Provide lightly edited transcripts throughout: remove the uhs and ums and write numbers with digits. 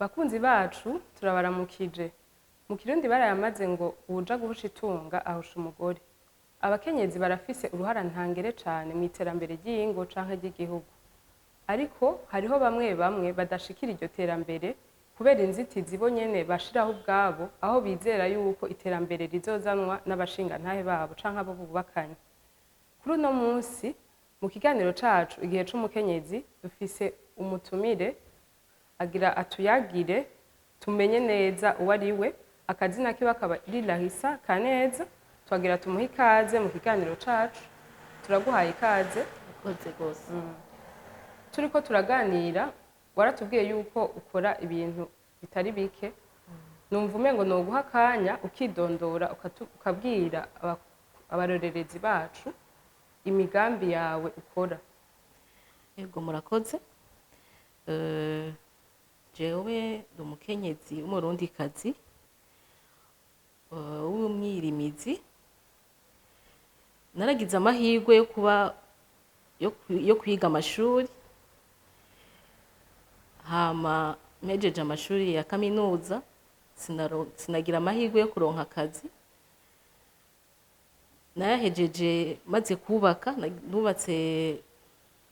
Bakunzi bacu turabaramukije. Mu Kirundi barayamaze ngo uwuja guhusha itunga ahusha umugore. Abakenyezi barafise uruhara ntangere cane mu iterambere ry'ingo canke ry'igihugu. Ariko hariho bamwe bamwe badashikira iryo terambere kubera inzitizi bo nyene bashiraho ubwabo, aho bizera yuko iterambere rizozanwa n'abashingantahe babo canke abo bubakanye. Kuri uno munsi mu kiganiro cacu igihe c'umukenyezi dufise umutumire agira atuyagire tumenye neza uwo ari we, akazina kiwe akaba ari Larissa Kaneza. Twagira tumuhe ikaze mu kiganiro cacu. Turaguhaye ikaze. Ukoze gose. Turiko turaganira waratubwiye yuko ukora ibintu bitari bike. Numva umengo noguha akanya ukidondora ukabwira abarorerezi bacu imigambi yawe ukora. Yego murakoze. Jewe ndi umukenyezi w'umurundikazi w'umwirimizi. Naragize amahirwe yo kuba yo kwiga amashuri, hama mpejeje amashuri ya kaminuza sinagira amahirwe yo kuronka akazi. Nayahejeje maze kubaka, nubatse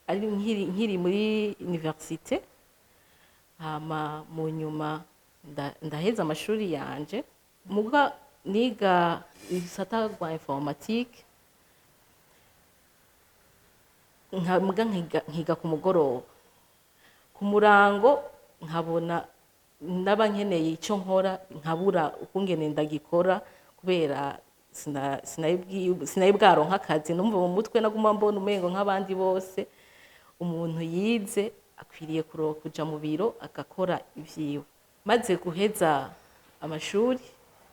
ari nkiri muri universite, hama mu nyuma ndaheza amashuri yanje muga niga ibisata rwa informatique, nkiga ku mugoroba. Ku murango nkabona naba nkeneye icyo nkora nkabura ukungene ndagikora kubera sinayi bwaronka akazi. Numva mu mutwe naguma mbona umengo nk'abandi bose umuntu yize akwiriye kuja mu biro agakora ivyiwe. Maze guheza amashuri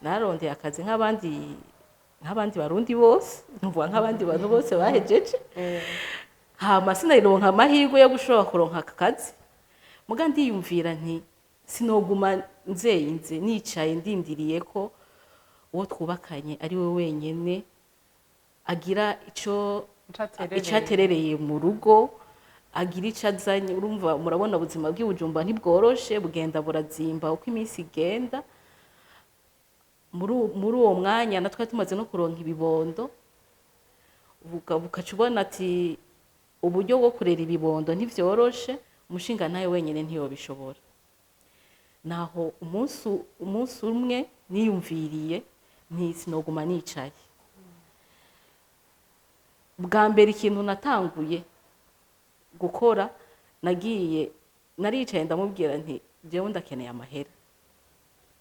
narondeye akazi nk'abandi barundi bose, numva nk'abandi bantu bose bahejeje. Hama sinayironka amahirwe yo gushobora kuronka akazi, muga ndiyumvira nti sinoguma nzeyinze nicaye ndindiriye ko uwo twubakanye ari we wenyene agira ico aterereye mu rugo, agira ico azanye. Urumva murabona ubuzima bw'Ibujumba ntibworoshe, bugenda burazimba uko iminsi igenda. Muri uwo mwanya natwe tumaze no kuronka ibibondo, bukaca ubona ati uburyo bwo kurera ibibondo ntivyoroshe, umushinga nawe wenyene ntiyobishobora. Naho umunsi umwe niyumviriye nti sinoguma nicaye. Bwa mbere ikintu natanguye gukora, naricaye ndamubwira nti jewe ndakeneye amahera.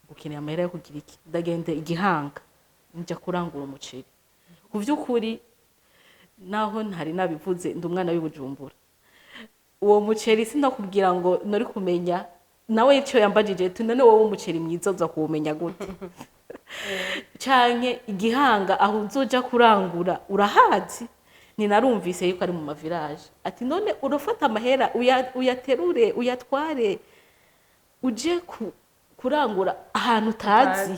Gukeneye amahera yo kugira iki? Ndagende Igihanga nja kurangura umuceri. Ku vy'ukuri naho ntari nabivuze ndi umwana w'Ibujumbura, uwo muceri sindakubwira ngo nari kumenya nawe ico yambajije tu none wowe umuceri mwiza uza kuwumenya gute? Canke Igihanga aho uzoja kurangura urahazi? Ni narumvise yuko ari mu mavirage. Ati none urafata amahera uyaterure uyatware uje kurangura ahantu utazi,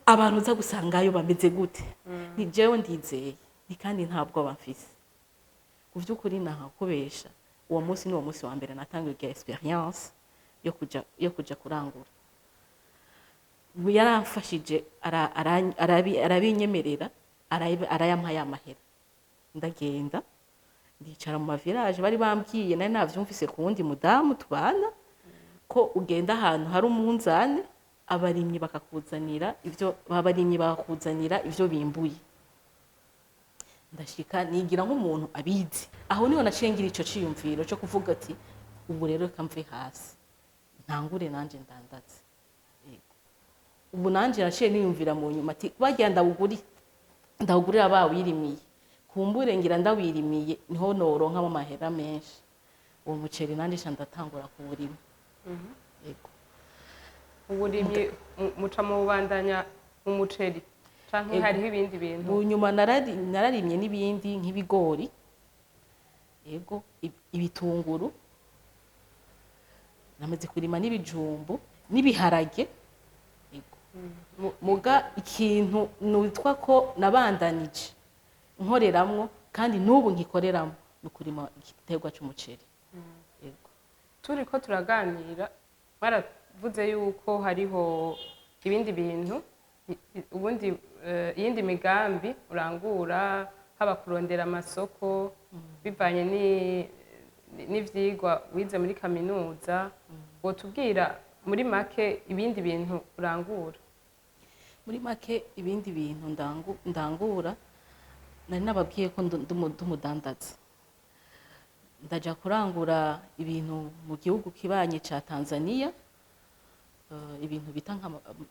abantu uza gusangayo bameze gute? Ni jewe ndizeye, ni kandi ntabwo bamfise. Ku vy'ukuri nahakubesha, uwo munsi ni uwo munsi wa mbere natangiye kugira experience yo kuja kurangura. Yaramfashije arabinyemerera, arayampaye amahera. Ndagenda ndicara mu mavirage, bari bambwiye nari navyumvise ku wundi mudamu tubana ko ugenda ahantu hari umunzane abarimyi bakakuzanira ivyo bimbuye. Ndashika nigira nk'umuntu abizi. Aho niho naciye ngira ico ciyumviro cyo kuvuga ati ubu rero kamve hasi ntangure nanje ndandaze. Ubu nanje naciye niyumvira mu nyuma ati bagiye ndawugurira bawirimiye, kumbure ngira ndawirimiye niho noronka mu mahera menshi. Uwo muceri nanje ndatangura kuwurima. Yego. Uburimyi muca mu bandanya umuceri canke hariho ibindi bintu? Unyuma nararimye n'ibindi nk'ibigori, yego, ibitunguru, namaze kurima n'ibijumbu n'ibiharage. Yego. Muga ikintu nitwa ko nabandanije nkoreramwo kandi n'ubu nkikoreramwo ni kurima igiterwa c'umuceri. Yego. Turiko turaganira mwaravuze yuko hariho ibindi bintu ubundi iyindi migambi urangura haba kurondera amasoko bivanye n'ivyigwa wize muri kaminuza wotubwira muri make ibindi bintu urangura. muri make ibindi bintu ndangura nari nababwiye ko ndumudandaza ndaja kurangura ibintu mu gihugu kibanye ca Tanzania, ibintu bita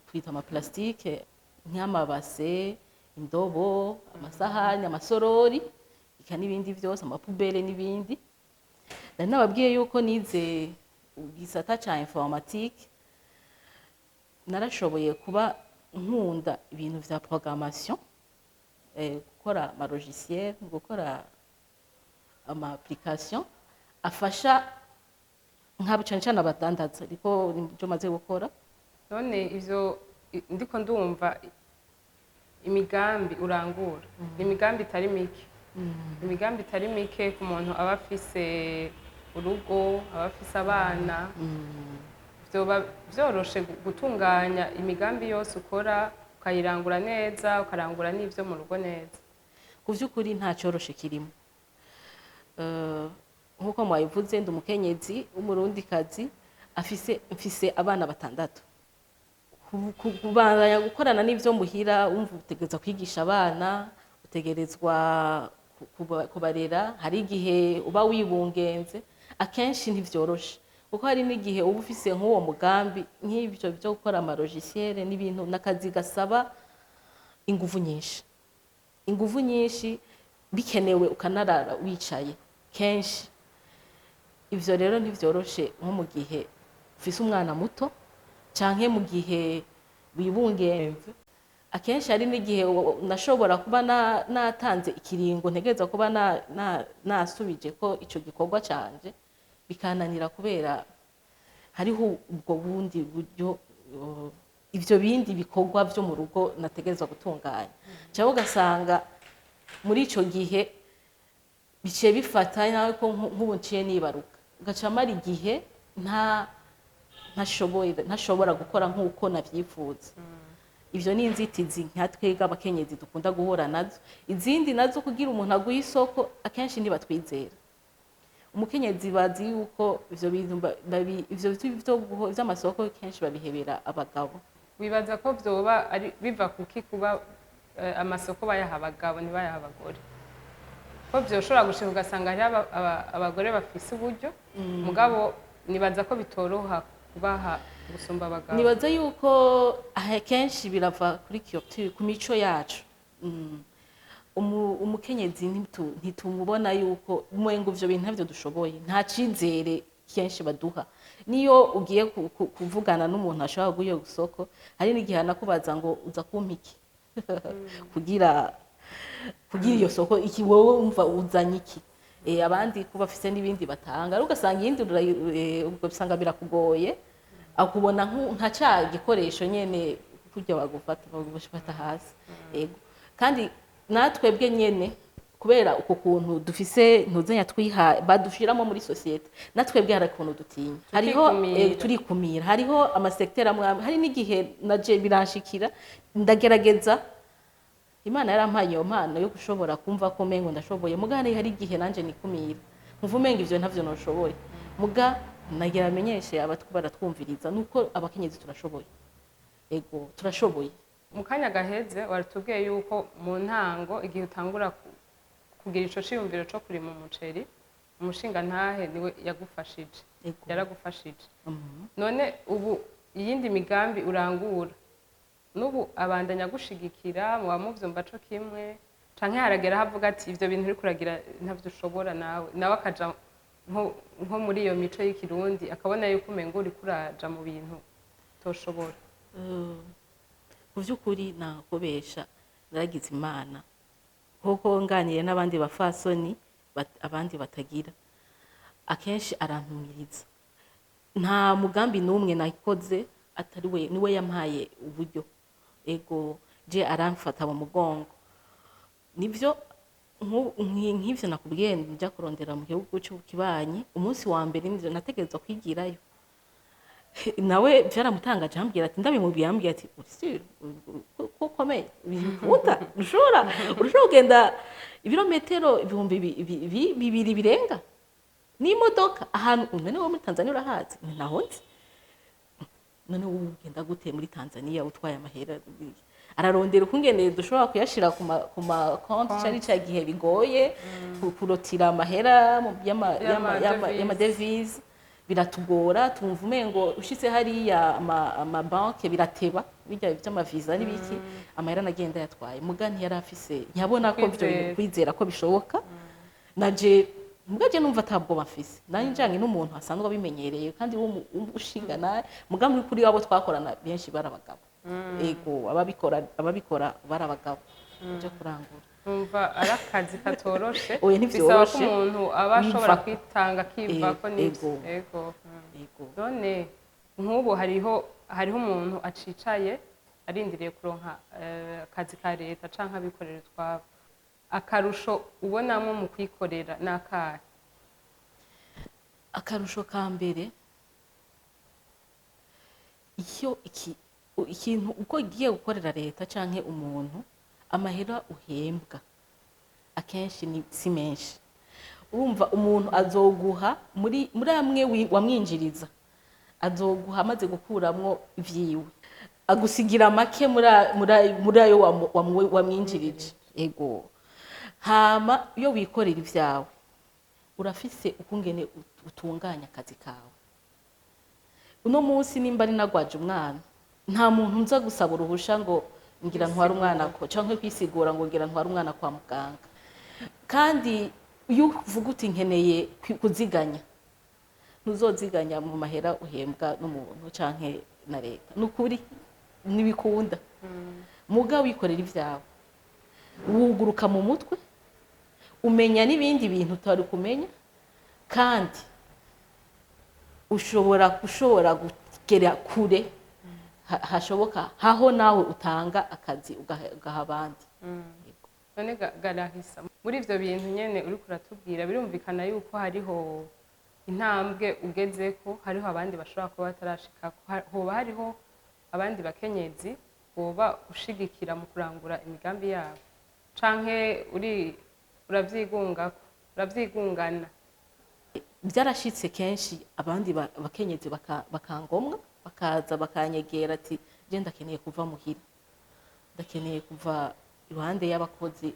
twita amaplastike nk'amabase, indobo, amasahani, amasorori, ika n'ibindi vyose, amapubere n'ibindi. Nari nababwiye yuko nize igisata ca informatique, narashoboye kuba nkunda ibintu vya programmation, gukora ama logiciel, gukora ama application afasha nk'abo cane cane abadandaza, ariko nivyo maze gukora. None ivyo ndiko ndumva imigambi urangura imigambi itari mike, imigambi itari mike ku muntu aba afise urugo, aba afise abana, vyoba vyoroshe gutunganya imigambi yose ukora ukayirangura neza, ukarangura n'ivyo mu rugo neza. Ku vy'ukuri nta coroshe kirimo. Nkuko mwabivuze ndi umukenyezi w'umurundikazi mfise abana 6. Kubandanya gukorana n'ivyo muhira umva utegerezwa kwigisha abana, utegerezwa kubarera, hari igihe uba wibungenze, akenshi ntivyoroshe kuko hari n'igihe uba ufise nk'uwo mugambi nk'ivyo byo gukora ama logiciel n'ibintu n'akazi gasaba inguvu nyinshi bikenewe ukanarara wicaye kenshi. Ivyo rero ntivyoroshe nko mu gihe ufise umwana muto canke mu gihe wibungenze. Akenshi hari n'igihe nashobora kuba natanze ikiringo ntegereza kuba nasubije ko ico gikorwa canje bikananira kubera hariho ubwo bundi buryo ivyo bindi bikorwa vyo mu rugo nategerezwa gutunganya. Cyangwa ugasanga muri ico gihe biciye bifata nawe ko nk'ubu nciye nibaruka gaca mara igihe ntashobora gukora nk'uko navyifuza. Ivyo ni inzitizi nka twega abakenyezi dukunda guhura nazo. Izindi nazo kugira umuntu aguha isoko akenshi ntibatwizera. Umukenyezi bazi yuko ivyo bintu vy'amasoko kenshi babihebera abagabo. Wibaza ko vyoba biva kuki kuba amasoko bayaha abagabo ntibayaha abagore? Ko vyoshobora gushika ugasanga hari abagore bafise uburyo mugabo nibaza ko bitoroha kubaha gusumba abagabo. Nibaza yuko kenshi birava kuri ku mico yacu. Umukenyezi ntitumubona yuko umwengo ivyo bintu ntavyo dushoboye, nta cizere kenshi baduha. Niyo ugiye kuvugana n'umuntu ashobora guhiyo gusoko, hari n'igihe anakubaza ngo uza kumpiki kugira iyo soko iki wowe umva uzanye iki. Abandi kuba afise n'ibindi batanga, ari ugasanga iyindi ubwo bisanga birakugoye, akubona nka ca gikoresho nyene kurya bagufata hasi. Kandi natwebwe nyene kubera uko kuntu dufise ntuzenya badushiramo muri societe, natwebwe hari ukuntu dutinya, hariho turikumira, hariho amasekiteri amwe, hari n'igihe naje biranshikira ndagerageza. Imana yarampaye iyo mpano yo gushobora kumva ko mengo ndashoboye, muga hari igihe nanje nikumira nkumva umenga ivyo ntavyo noshoboye, muga nagira amenyeshe baratwumviriza nuko abakenyezi turashoboye. Ego turashoboye. Mu kanya gaheze waratubwiye yuko mu ntango igihe utangura kugira ico ciyumviro co kurima umuceri, umushinga ntahe niwe yagufashije, yaragufashije. None ubu iyindi migambi urangura nubu abandanya gushigikira muba muvyumva co kimwe canke haragera havuga ati ivyo bintu uri kuragira ntavyo ushobora nawe akaja nko muri iyo mico y'ikirundi akabona yuko umengo uri kuraja mu bintu toshobora? Mu vy'ukuri nakubesha naragize Imana kuko nganiye n'abandi bafasoni abandi batagira, akenshi arantumiriza. Nta mugambi n'umwe nakoze atari we niwe yampaye uburyo. Ego je aramfata mu mugongo. Nivyo nk'ivyo nakubwiye njya kurondera mu gihugu cy'ukibanyi, umunsi wa mbere nivyo nategerezwa kwigirayo. nawe byaramutangaje ambwira ati ndabimubwiye ambwira ati uri ko ukomeye bikunda ushobora kugenda ibirometero ibihumbi bibiri birenga n'imodoka ahantu none wo muri Tanzania urahazi naho nzi none ugenda gute muri Tanzania utwaye amahera ararondera ukungene dushobora kuyashira ku ma konti cyari cya gihe bigoye kurotira amahera y'ama devise biratugora tumva umengo ushitse hariya ama banke birateba bijya by'amaviza n'ibiki amahera nagenda yatwaye mugani yari afise nyabona ko byo kwizera ko bishoboka naje mugaje numva atabwo bafise nanje njanye n'umuntu asanzwe abimenyereye kandi ushingana mugambi kuri wabo twakorana benshi barabagabo ego ababikora barabagabo byo kurangura umva arakazi katoroshe oya bisaba ko ntivyoroshe umuntu aba ashobora kwitanga kiva ko nibyo ego none nk'ubu hariho umuntu acicaye arindiriye kuronka akazi ka leta canke abikorera utwabo akarusho ubonamo mu kwikorera n'akahe akarusho ka mbere ikintu uko ugiye gukorera leta canke umuntu amahera uhembwa akenshi si menshi urumva umuntu azoguha muri amwe wamwinjiriza azoguha amaze gukuramwo vyiwe agusigira make muri ayo wamwinjirije ego hama iyo wikorera ivyawe urafise ukungene utunganya akazi kawe uno munsi nimba ari nagwaje umwana nta muntu nza gusaba uruhusha ngo ngira ntwara umwana ko canke kwisigura ngo ngira ntwara umwana kwa muganga kandi iyo uvuga uti nkeneye kuziganya ntuzoziganya mu mahera uhembwa n'umuntu canke na leta nukuri nibikunda muga wikorera ivyawe wuguruka mu mutwe umenya n'ibindi bintu utari kumenya kandi ushobora kugera kure hashoboka haho nawe utanga akazi ugaha abandi none garahisa muri ivyo bintu nyene uri kuratubwira birumvikana yuko hariho intambwe ugezeko hariho abandi bashobora kuba batarashikako hoba hariho abandi bakenyezi boba ushigikira mu kurangura imigambi yabo canke uravyigungana byarashitse kenshi abandi bakenyezi bakangomwa bakaza bakanyegera ati je ndakeneye kuva muhira ndakeneye kuva iruhande y'abakozi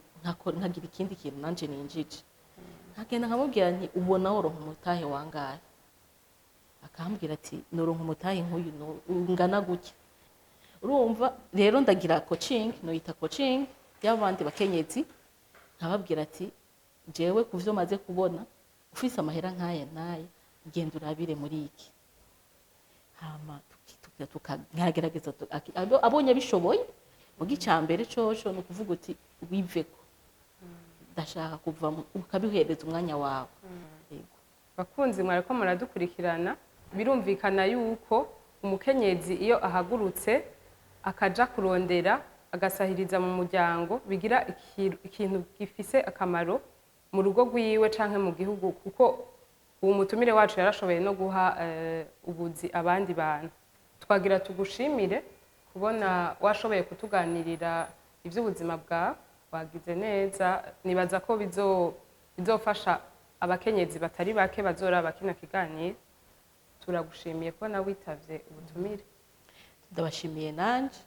nkagira ikindi kintu nanje ninjije nkagenda nkamubwira nti ubona woronka umutahe wangahe akambwira ati noronka umutahe nk'uyu ungana gutya urumva rero ndagira coaching noyita coaching y'abandi bakenyezi nkababwira ati jewe kuvyo maze kubona ufise amahera nkaya naye genda urabire muri iki hama tukagerageza abonye bishoboye mu gicambere coco no kuvuga uti wiveko ndashaka kuva ukabihereza umwanya wawe yego bakunzi mwariko muradukurikirana birumvikana yuko umukenyezi iyo ahagurutse akaja kurondera agasahiriza mu muryango bigira ikintu gifise akamaro mu rugo rwiwe canke mu gihugu kuko uwo mutumire wacu yarashoboye no guha ubuzi abandi bantu twagira tugushimire kubona washoboye kutuganirira ivy'ubuzima bwawe wagize neza nibaza ko bizofasha abakenyezi batari bake bazoraba kino kiganiro turagushimiye ko na witavye ubutumire ndabashimiye nanje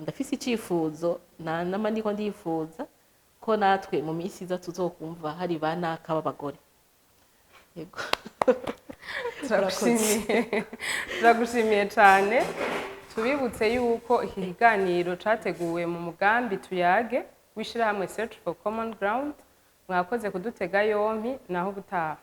ndafise icifuzo nama ndiko ndifuza ko natwe mu minsi iza tuzokumva hari banaka b'abagore yego turagushimiye cyane tubibutse yuko iki kiganiro categuwe mu mugambi tuyage w'ishirahamwe Search for Common Ground mwakoze kudutega yompi naho gutaha